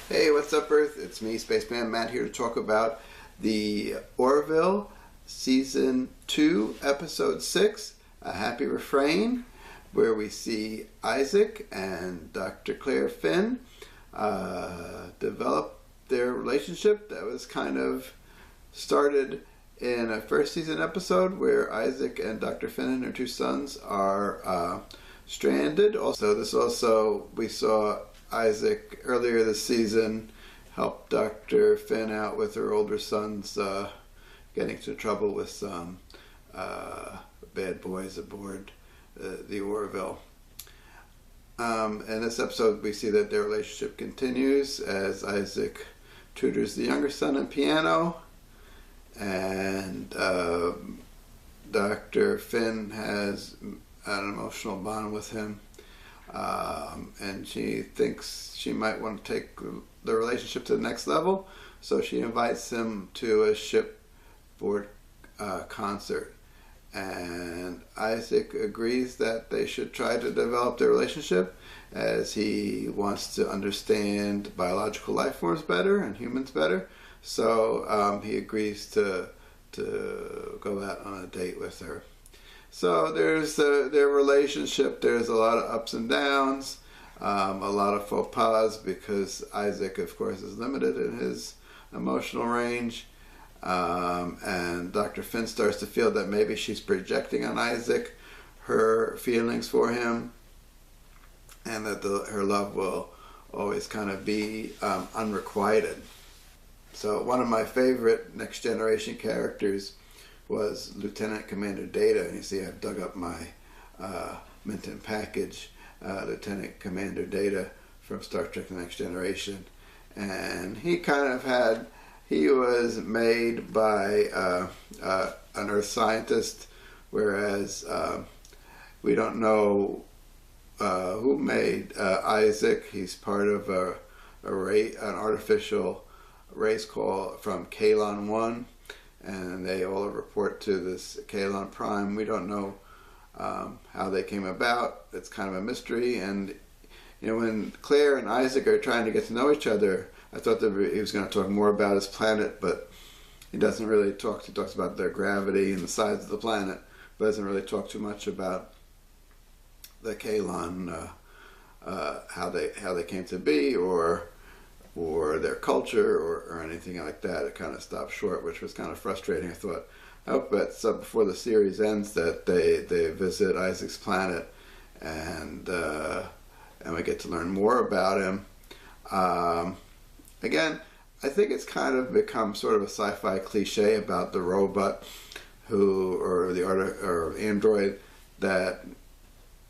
Hey, what's up, Earth? It's me, Spaceman Matt, here to talk about the Orville Season 2, Episode 6, A Happy Refrain, where we see Isaac and Dr. Claire Finn develop their relationship that was kind of started in a first season episode where Isaac and Dr. Finn and their two sons are stranded. We saw Isaac earlier this season help Dr. Finn out with her older sons getting into trouble with some bad boys aboard the Orville. In this episode we see that their relationship continues as Isaac tutors the younger son in piano, and Dr. Finn has an emotional bond with him. And she thinks she might want to take the relationship to the next level, so she invites him to a shipboard concert. And Isaac agrees that they should try to develop their relationship, as he wants to understand biological life forms better and humans better. So he agrees to go out on a date with her. So there's their relationship. There's a lot of ups and downs, a lot of faux pas, because Isaac, of course, is limited in his emotional range. And Dr. Finn starts to feel that maybe she's projecting on Isaac her feelings for him, and that her love will always kind of be unrequited. So one of my favorite Next Generation characters was Lieutenant Commander Data, and you see I've dug up my Minton package, Lieutenant Commander Data from Star Trek The Next Generation. And he was made by an Earth scientist, whereas we don't know who made Isaac. He's part of an artificial race from Kalon 1. And they all report to this Kalon Prime. We don't know how they came about. It's kind of a mystery. And when Claire and Isaac are trying to get to know each other, I thought that he was going to talk more about his planet, but he doesn't really talk. He talks about their gravity and the size of the planet, but doesn't really talk too much about the Kalon, how they came to be, or their culture, or anything like that. It kind of stopped short, which was kind of frustrating. I thought, I hope that before the series ends that they visit Isaac's planet, and we get to learn more about him. Again, I think it's kind of become sort of a sci-fi cliche about the robot or the android that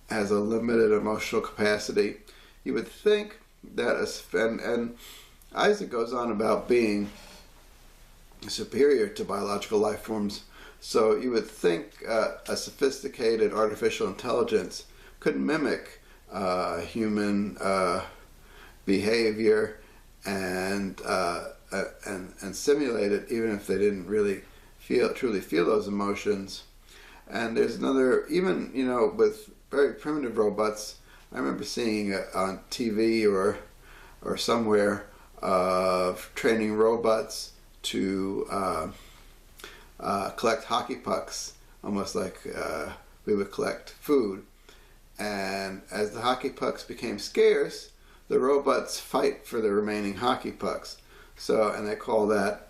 has a limited emotional capacity. You would think that and Isaac goes on about being superior to biological life forms, so you would think a sophisticated artificial intelligence could mimic human behavior and simulate it, even if they didn't really truly feel those emotions. And there's another, even with very primitive robots, I remember seeing on TV or somewhere of training robots to collect hockey pucks, almost like we would collect food. And as the hockey pucks became scarce, the robots fight for the remaining hockey pucks. And they call that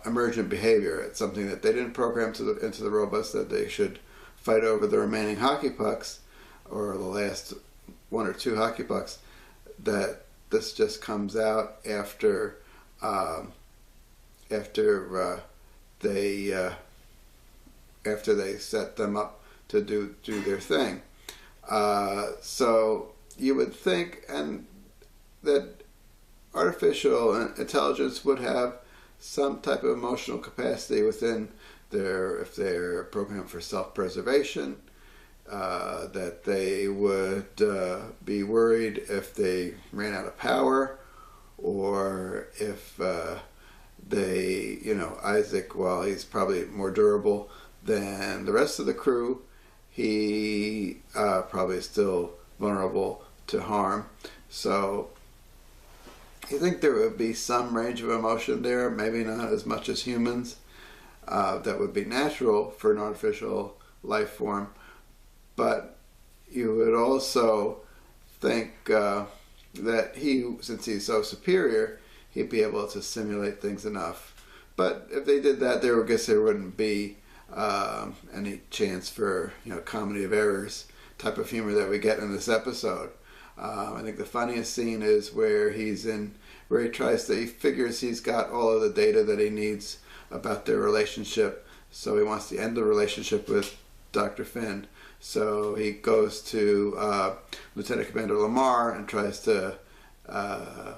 emergent behavior. It's something that they didn't program into the robots, that they should fight over the remaining hockey pucks, or the last one or two hockey pucks. That this just comes out after they set them up to do their thing. So you would think that artificial intelligence would have some type of emotional capacity within if they're programmed for self-preservation, that they would be worried if they ran out of power, or if Isaac, while he's probably more durable than the rest of the crew, he probably is still vulnerable to harm. So You think there would be some range of emotion there, maybe not as much as humans, that would be natural for an artificial life form, but you would also think that he, since he's so superior, he'd be able to simulate things enough. But if they did that, I guess there wouldn't be any chance for, comedy of errors type of humor that we get in this episode. I think the funniest scene is where he figures he's got all of the data that he needs about their relationship, so he wants to end the relationship with Dr. Finn. So he goes to Lieutenant Commander Lamar and tries to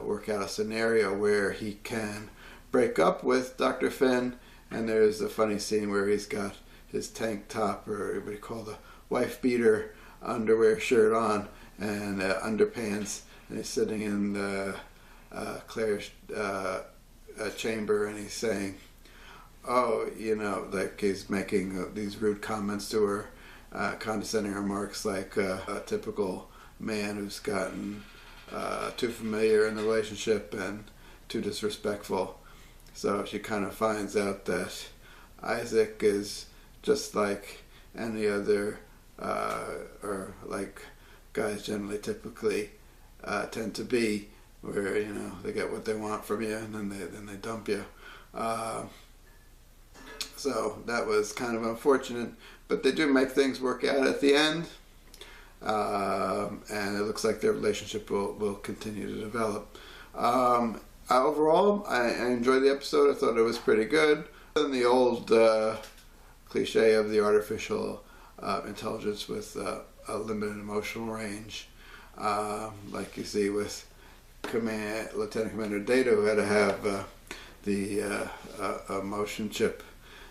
work out a scenario where he can break up with Dr. Finn, and there's a funny scene where he's got his tank top, or what do you call the wife beater underwear shirt on, and underpants, and he's sitting in the Claire's chamber, and he's saying, like he's making these rude comments to her, condescending remarks like a typical man who's gotten too familiar in the relationship and too disrespectful. So she kind of finds out that Isaac is just like any other, or like guys generally typically tend to be, where they get what they want from you and then they dump you. So that was kind of unfortunate, but they do make things work out at the end, and it looks like their relationship will continue to develop. Overall, I enjoyed the episode. I thought it was pretty good. Other than the old cliche of the artificial intelligence with a limited emotional range, like you see with Lieutenant Commander Data, who had to have the emotion chip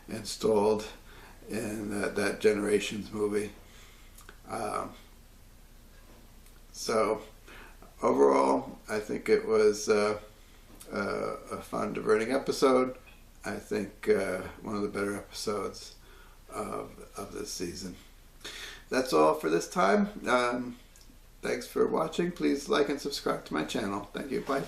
installed in that Generations movie. So overall, I think it was a fun, diverting episode. I think one of the better episodes of this season. That's all for this time. Thanks for watching. Please like and subscribe to my channel. Thank you. Bye.